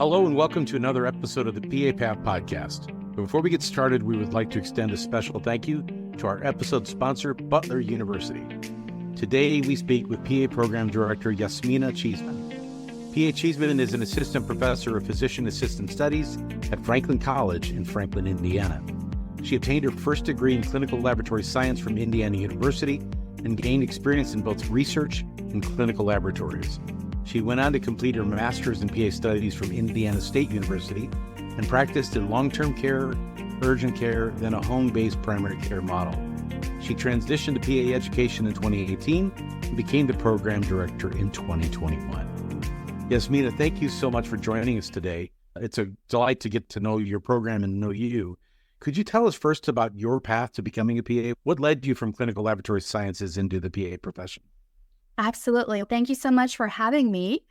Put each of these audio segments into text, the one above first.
Hello and welcome to another episode of the PA Path podcast. Before we get started, we would like to extend a special thank you to our episode sponsor, Butler University. Today, we speak with PA Program Director Jasmina Cheeseman. PA Cheeseman is an assistant professor of physician assistant studies at Franklin College in Franklin, Indiana. She obtained her first degree in clinical laboratory science from Indiana University and gained experience in both research and clinical laboratories. She went on to complete her master's in PA studies from Indiana State University and practiced in long-term care, urgent care, then a home-based primary care model. She transitioned to PA education in 2018 and became the program director in 2021. Jasmina, thank you so much for joining us today. It's a delight to get to know your program and know you. Could you tell us first about your path to becoming a PA? What led you from clinical laboratory sciences into the PA profession? Absolutely. Thank you so much for having me.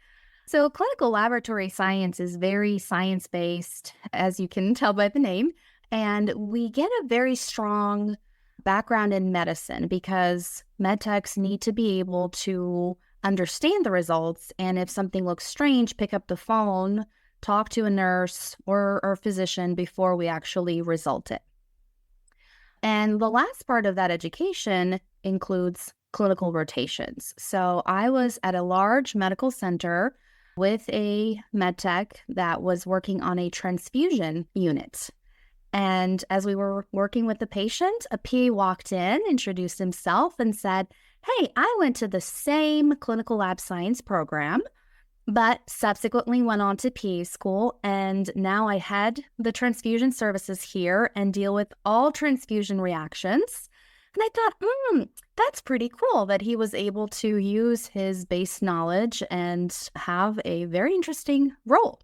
So clinical laboratory science is very science-based, as you can tell by the name, and we get a very strong background in medicine because medtechs need to be able to understand the results, and if something looks strange, pick up the phone, talk to a nurse or physician before we actually result it. And the last part of that education includes clinical rotations. So I was at a large medical center with a med tech that was working on a transfusion unit. And as we were working with the patient, a PA walked in, introduced himself, and said, "Hey, I went to the same clinical lab science program, but subsequently went on to PA school, and now I head the transfusion services here and deal with all transfusion reactions." And I thought, that's pretty cool that he was able to use his base knowledge and have a very interesting role.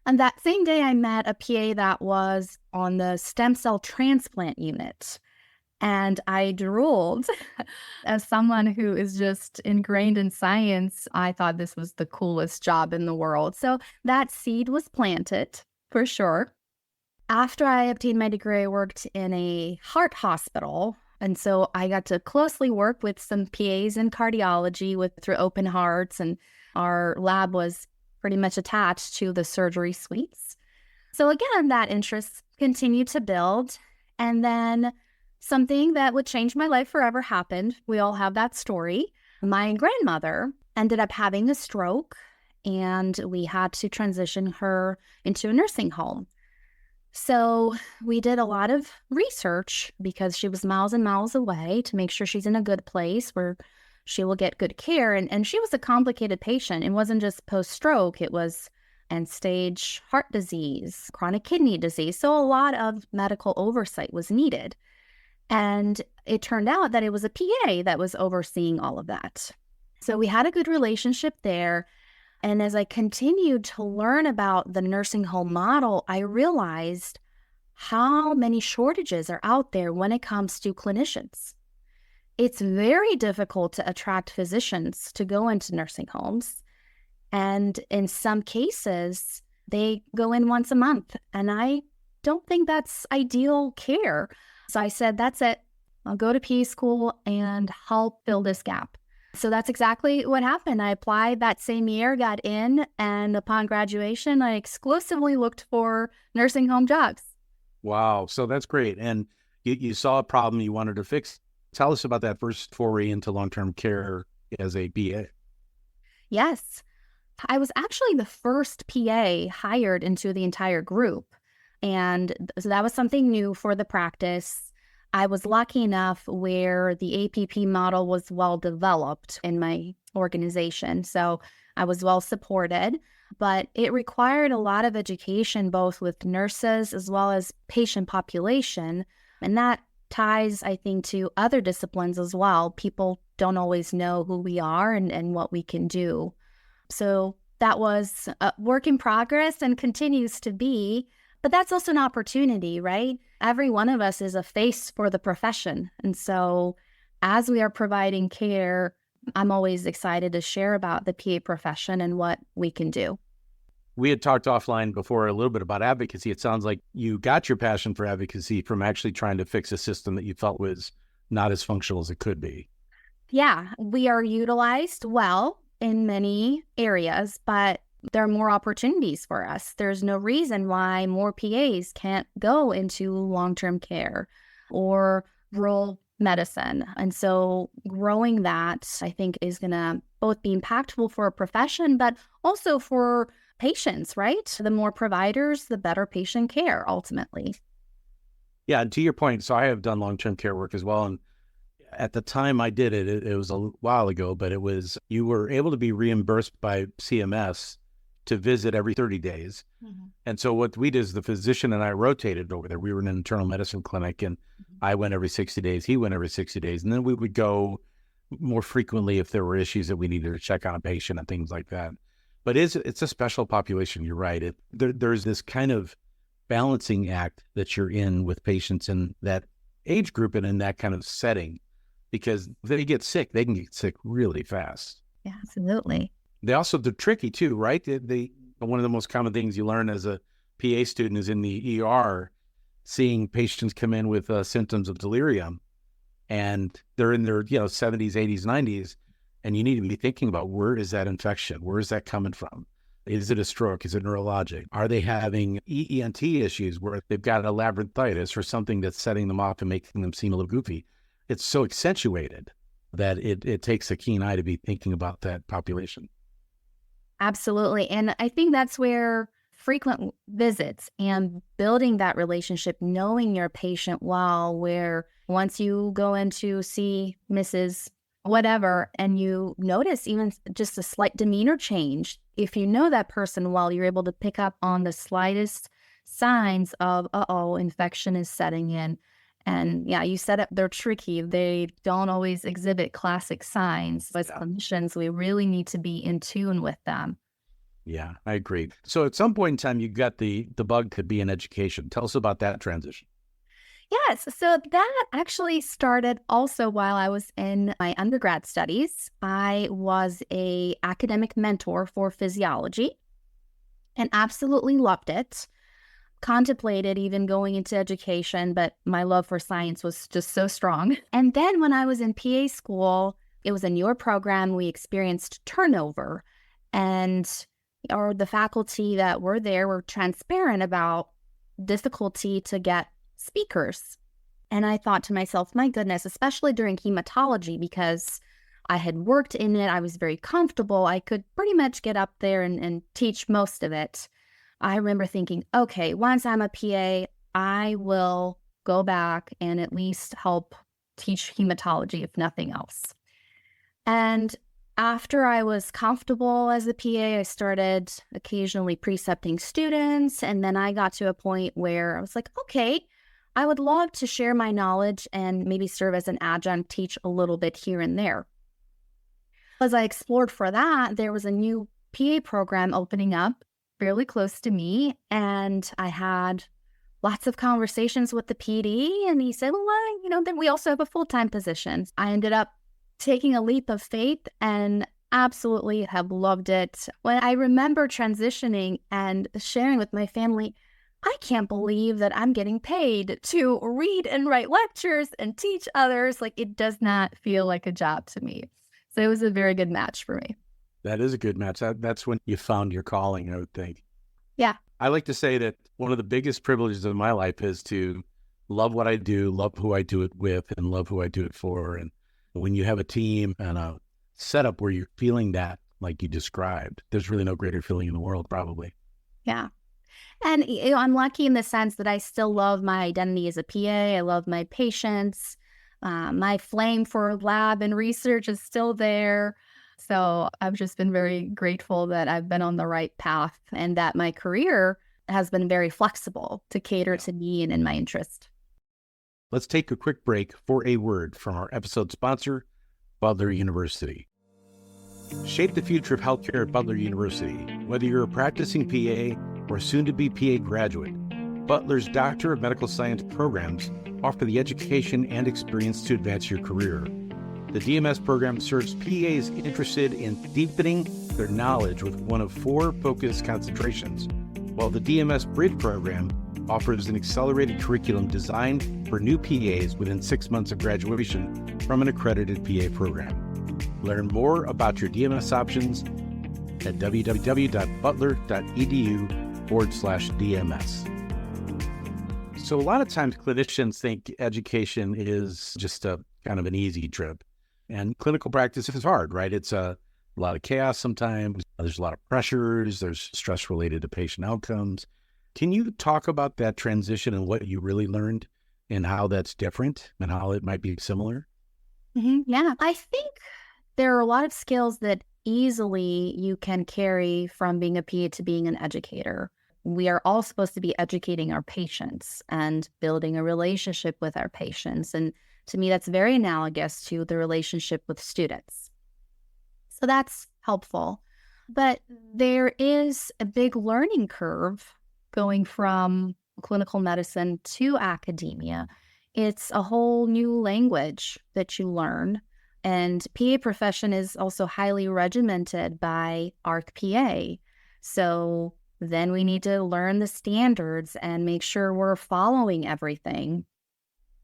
And that same day, I met a PA that was on the stem cell transplant unit. And I drooled. As someone who is just ingrained in science, I thought this was the coolest job in the world. So that seed was planted, for sure. After I obtained my degree, I worked in a heart hospital. And so I got to closely work with some PAs in cardiology through open hearts, and our lab was pretty much attached to the surgery suites. So again, that interest continued to build. And then something that would change my life forever happened. We all have that story. My grandmother ended up having a stroke, and we had to transition her into a nursing home. So we did a lot of research because she was miles and miles away to make sure she's in a good place where she will get good care. And she was a complicated patient. It wasn't just post-stroke. It was end-stage heart disease, chronic kidney disease. So a lot of medical oversight was needed. And it turned out that it was a PA that was overseeing all of that. So we had a good relationship there. And as I continued to learn about the nursing home model, I realized how many shortages are out there when it comes to clinicians. It's very difficult to attract physicians to go into nursing homes. And in some cases, they go in once a month. And I don't think that's ideal care. So I said, that's it. I'll go to PA school and help fill this gap. So that's exactly what happened. I applied that same year, got in, and upon graduation, I exclusively looked for nursing home jobs. Wow. So that's great. And you saw a problem you wanted to fix. Tell us about that first foray into long-term care as a BA. Yes. I was actually the first PA hired into the entire group. And so that was something new for the practice. I was lucky enough where the APP model was well developed in my organization. So I was well supported, but it required a lot of education, both with nurses as well as patient population. And that ties, I think, to other disciplines as well. People don't always know who we are and what we can do. So that was a work in progress and continues to be. But that's also an opportunity, right? Every one of us is a face for the profession. And so as we are providing care, I'm always excited to share about the PA profession and what we can do. We had talked offline before a little bit about advocacy. It sounds like you got your passion for advocacy from actually trying to fix a system that you felt was not as functional as it could be. Yeah, we are utilized well in many areas, but there are more opportunities for us. There's no reason why more PAs can't go into long-term care or rural medicine. And so growing that, I think, is going to both be impactful for a profession, but also for patients, right? The more providers, the better patient care ultimately. Yeah, and to your point, so I have done long-term care work as well. And at the time I did it, it was a while ago, but it was, you were able to be reimbursed by CMS to visit every 30 days. Mm-hmm. And so what we did is the physician and I rotated over there. We were in an internal medicine clinic, and I went every 60 days, he went every 60 days. And then we would go more frequently if there were issues that we needed to check on a patient and things like that. But it's a special population, you're right. There's this kind of balancing act that you're in with patients in that age group and in that kind of setting, because if they get sick, they can get sick really fast. Yeah, absolutely. They're tricky too, right? One of the most common things you learn as a PA student is in the ER, seeing patients come in with symptoms of delirium, and they're in their 70s, 80s, 90s, and you need to be thinking about, where is that infection? Where is that coming from? Is it a stroke? Is it neurologic? Are they having ENT issues where they've got a labyrinthitis or something that's setting them off and making them seem a little goofy? It's so accentuated that it takes a keen eye to be thinking about that population. Absolutely. And I think that's where frequent visits and building that relationship, knowing your patient well, where once you go in to see Mrs. whatever, and you notice even just a slight demeanor change, if you know that person well, you're able to pick up on the slightest signs of, infection is setting in. And yeah, you said it, they're tricky. They don't always exhibit classic signs. As clinicians, we really need to be in tune with them. Yeah, I agree. So at some point in time, you got the bug to be in education. Tell us about that transition. Yes. So that actually started also while I was in my undergrad studies. I was an academic mentor for physiology and absolutely loved it. Contemplated even going into education, but my love for science was just so strong. And then when I was in PA school, it was a newer program. We experienced turnover, and the faculty that were there were transparent about difficulty to get speakers. And I thought to myself, my goodness, especially during hematology, because I had worked in it, I was very comfortable. I could pretty much get up there and teach most of it. I remember thinking, okay, once I'm a PA, I will go back and at least help teach hematology, if nothing else. And after I was comfortable as a PA, I started occasionally precepting students. And then I got to a point where I was like, okay, I would love to share my knowledge and maybe serve as an adjunct, teach a little bit here and there. As I explored for that, there was a new PA program opening up fairly close to me. And I had lots of conversations with the PD, and he said, well, then we also have a full-time position. I ended up taking a leap of faith and absolutely have loved it. When I remember transitioning and sharing with my family, I can't believe that I'm getting paid to read and write lectures and teach others. Like, it does not feel like a job to me. So it was a very good match for me. That is a good match. That's when you found your calling, I would think. Yeah. I like to say that one of the biggest privileges of my life is to love what I do, love who I do it with, and love who I do it for. And when you have a team and a setup where you're feeling that, like you described, there's really no greater feeling in the world, probably. Yeah. And I'm lucky in the sense that I still love my identity as a PA. I love my patients. My flame for lab and research is still there. So I've just been very grateful that I've been on the right path and that my career has been very flexible to cater to me and in my interest. Let's take a quick break for a word from our episode sponsor, Butler University. Shape the future of healthcare at Butler University. Whether you're a practicing PA or soon-to-be PA graduate, Butler's Doctor of Medical Science programs offer the education and experience to advance your career. The DMS program serves PAs interested in deepening their knowledge with one of 4 focused concentrations, while the DMS Bridge program offers an accelerated curriculum designed for new PAs within 6 months of graduation from an accredited PA program. Learn more about your DMS options at www.butler.edu/DMS. So a lot of times clinicians think education is just a kind of an easy trip, and clinical practice is hard, right? It's a lot of chaos sometimes. There's a lot of pressures. There's stress related to patient outcomes. Can you talk about that transition and what you really learned and how that's different and how it might be similar? Yeah, I think there are a lot of skills that easily you can carry from being a PA to being an educator. We are all supposed to be educating our patients and building a relationship with our patients. And to me, that's very analogous to the relationship with students. So that's helpful. But there is a big learning curve going from clinical medicine to academia. It's a whole new language that you learn. And PA profession is also highly regimented by ARC-PA. So then we need to learn the standards and make sure we're following everything.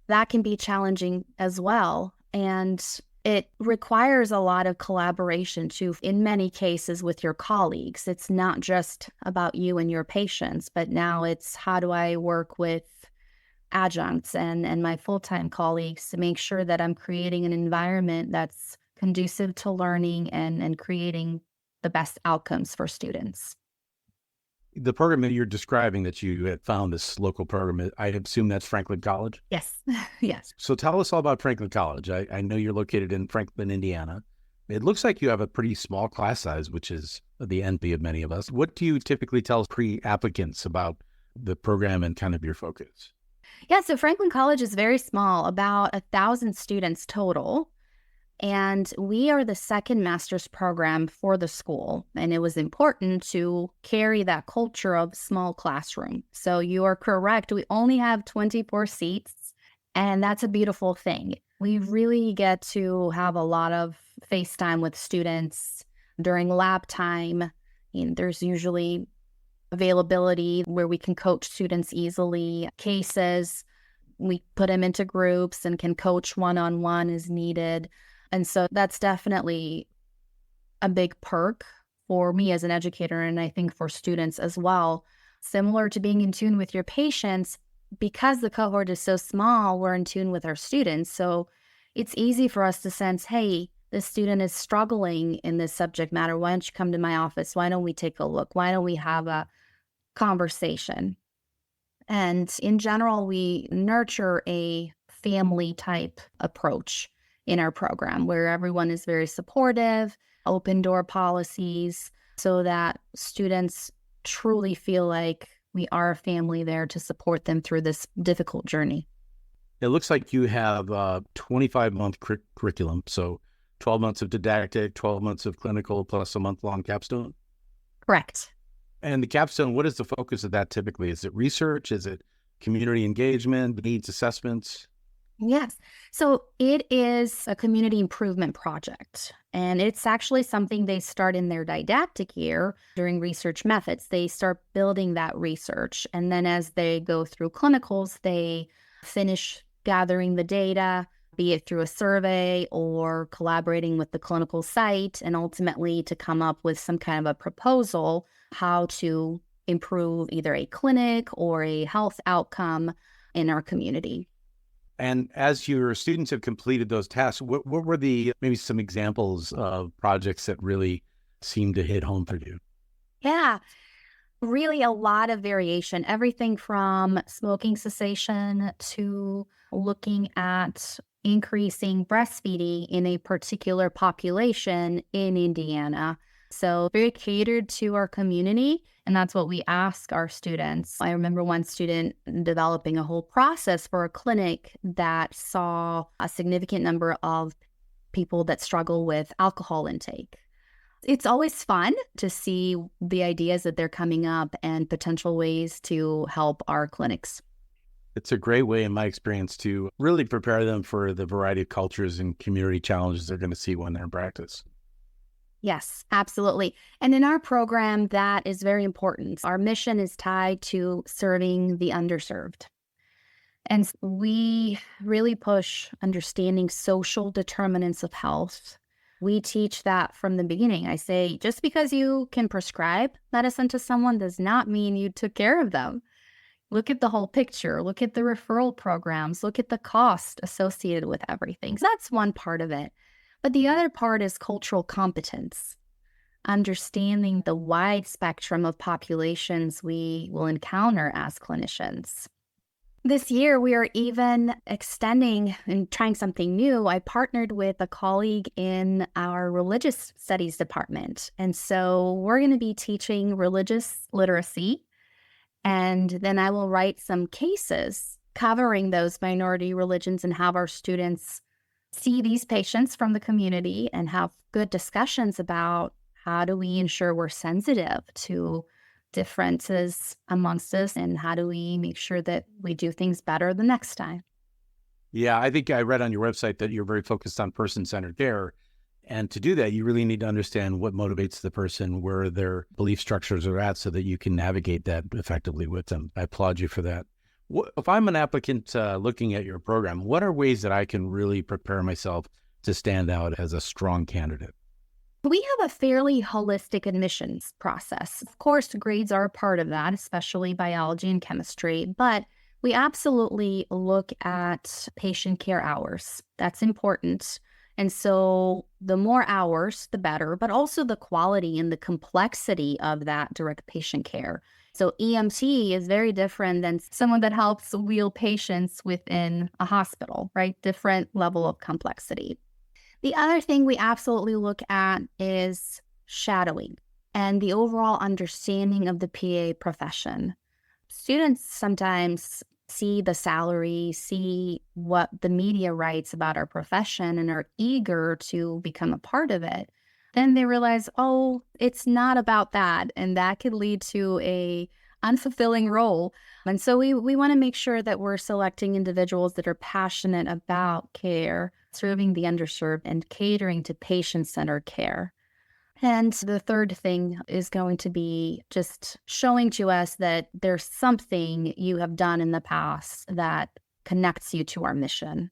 That can be challenging as well. And it requires a lot of collaboration too, in many cases with your colleagues. It's not just about you and your patients, but now it's how do I work with adjuncts and my full-time colleagues to make sure that I'm creating an environment that's conducive to learning and creating the best outcomes for students. The program that you're describing that you had found, this local program, I assume that's Franklin College? Yes. Yes. So tell us all about Franklin College. I know you're located in Franklin, Indiana. It looks like you have a pretty small class size, which is the envy of many of us. What do you typically tell pre-applicants about the program and kind of your focus? Yeah, so Franklin College is very small, about 1,000 students total. And we are the second master's program for the school. And it was important to carry that culture of small classroom. So you are correct. We only have 24 seats, and that's a beautiful thing. We really get to have a lot of face time with students during lab time. And there's usually availability where we can coach students easily. Cases, we put them into groups and can coach one-on-one as needed. And so that's definitely a big perk for me as an educator, and I think for students as well. Similar to being in tune with your patients, because the cohort is so small, we're in tune with our students. So it's easy for us to sense, hey, this student is struggling in this subject matter. Why don't you come to my office? Why don't we take a look? Why don't we have a conversation? And in general, we nurture a family type approach in our program where everyone is very supportive, open door policies, so that students truly feel like we are a family there to support them through this difficult journey. It looks like you have a 25-month curriculum. So 12 months of didactic, 12 months of clinical, plus a month-long capstone? Correct. And the capstone, what is the focus of that typically? Is it research? Is it community engagement, needs assessments? Yes. So it is a community improvement project, and it's actually something they start in their didactic year during research methods. They start building that research, and then as they go through clinicals, they finish gathering the data, be it through a survey or collaborating with the clinical site, and ultimately to come up with some kind of a proposal how to improve either a clinic or a health outcome in our community. And as your students have completed those tasks, what were maybe some examples of projects that really seemed to hit home for you? Yeah, really a lot of variation, everything from smoking cessation to looking at increasing breastfeeding in a particular population in Indiana. So very catered to our community, and that's what we ask our students. I remember one student developing a whole process for a clinic that saw a significant number of people that struggle with alcohol intake. It's always fun to see the ideas that they're coming up and potential ways to help our clinics. It's a great way, in my experience, to really prepare them for the variety of cultures and community challenges they're going to see when they're in practice. Yes, absolutely. And in our program, that is very important. Our mission is tied to serving the underserved. And we really push understanding social determinants of health, We teach that from the beginning. I say, just because you can prescribe medicine to someone does not mean you took care of them. Look at the whole picture. Look at the referral programs. Look at the cost associated with everything. So that's one part of it. But the other part is cultural competence, understanding the wide spectrum of populations we will encounter as clinicians. This year, we are even extending and trying something new. I partnered with a colleague in our religious studies department. And so we're going to be teaching religious literacy. And then I will write some cases covering those minority religions and have our students see these patients from the community and have good discussions about how do we ensure we're sensitive to differences amongst us, and how do we make sure that we do things better the next time? Yeah, I think I read on your website that you're very focused on person-centered care. And to do that, you really need to understand what motivates the person, where their belief structures are at, so that you can navigate that effectively with them. I applaud you for that. If I'm an applicant looking at your program, what are ways that I can really prepare myself to stand out as a strong candidate? We have a fairly holistic admissions process. Of course, grades are a part of that, especially biology and chemistry, but we absolutely look at patient care hours. That's important. And so the more hours, the better, but also the quality and the complexity of that direct patient care. So EMT is very different than someone that helps wheel patients within a hospital, right? Different level of complexity. The other thing we absolutely look at is shadowing and the overall understanding of the PA profession. Students sometimes see the salary, see what the media writes about our profession, and are eager to become a part of it. Then they realize, oh, it's not about that. And that could lead to a unfulfilling role. And so we want to make sure that we're selecting individuals that are passionate about care, serving the underserved, and catering to patient-centered care. And the third thing is going to be just showing to us that there's something you have done in the past that connects you to our mission.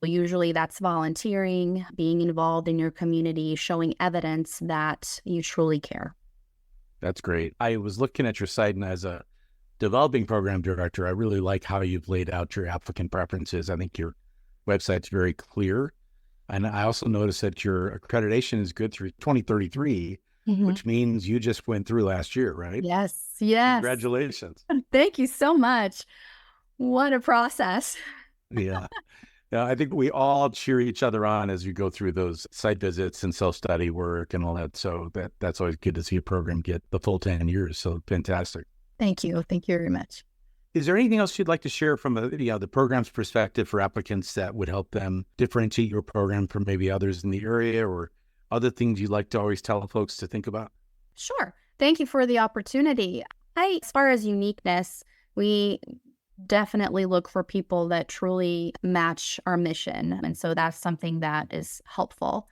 Usually that's volunteering, being involved in your community, showing evidence that you truly care. That's great. I was looking at your site, and as a developing program director, I really like how you've laid out your applicant preferences. I think your website's very clear. And I also noticed that your accreditation is good through 2033, which means you just went through last year, right? Yes. Congratulations. Thank you so much. What a process. Yeah. Yeah, I think we all cheer each other on as you go through those site visits and self-study work and all that. So that's always good to see a program get the full 10 years. So fantastic. Thank you. Thank you very much. Is there anything else you'd like to share from the program's perspective for applicants that would help them differentiate your program from maybe others in the area, or other things you'd like to always tell folks to think about? Sure. Thank you for the opportunity. As far as uniqueness, we definitely look for people that truly match our mission. And so that's something that is helpful.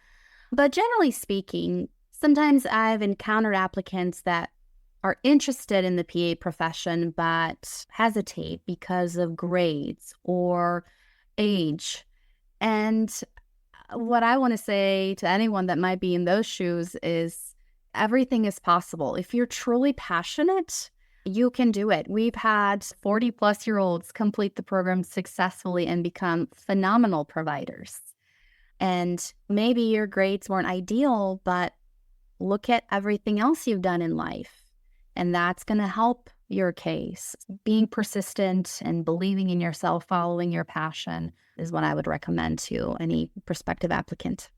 But generally speaking, sometimes I've encountered applicants that are interested in the PA profession but hesitate because of grades or age. And what I want to say to anyone that might be in those shoes is everything is possible. If you're truly passionate, you can do it. We've had 40-plus-year-olds complete the program successfully and become phenomenal providers. And maybe your grades weren't ideal, but look at everything else you've done in life. And that's going to help your case. Being persistent and believing in yourself, following your passion is what I would recommend to any prospective applicant.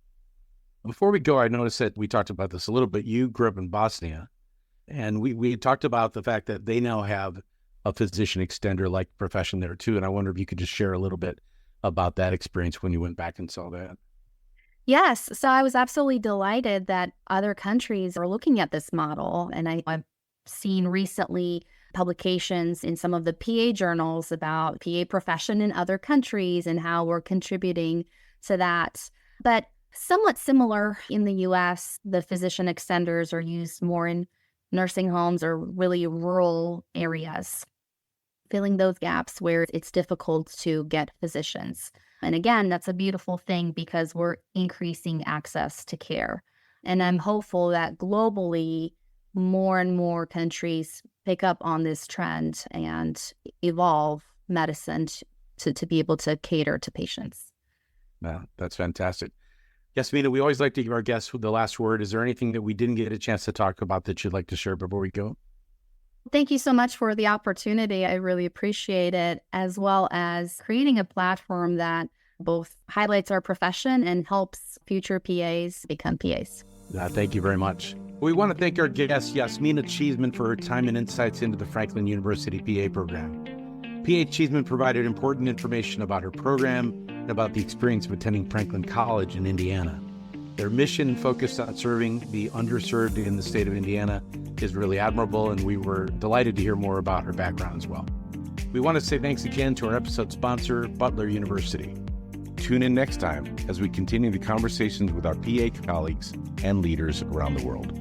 Before we go, I noticed that we talked about this a little bit. You grew up in Bosnia, and we talked about the fact that they now have a physician extender-like profession there too. And I wonder if you could just share a little bit about that experience when you went back and saw that. Yes. So I was absolutely delighted that other countries are looking at this model. And I've seen recently publications in some of the PA journals about PA profession in other countries and how we're contributing to that. But somewhat similar in the US, the physician extenders are used more in nursing homes or really rural areas, filling those gaps where it's difficult to get physicians. And again, that's a beautiful thing because we're increasing access to care. And I'm hopeful that globally, more and more countries pick up on this trend and evolve medicine to be able to cater to patients. Wow, that's fantastic. Jasmina, we always like to give our guests the last word. Is there anything that we didn't get a chance to talk about that you'd like to share before we go? Thank you so much for the opportunity. I really appreciate it, as well as creating a platform that both highlights our profession and helps future PAs become PAs. Thank you very much. We want to thank our guest, Jasmina Cheeseman, for her time and insights into the Franklin University PA program. PA Cheeseman provided important information about her program and about the experience of attending Franklin College in Indiana. Their mission focused on serving the underserved in the state of Indiana is really admirable, and we were delighted to hear more about her background as well. We want to say thanks again to our episode sponsor, Butler University. Tune in next time as we continue the conversations with our PA colleagues and leaders around the world.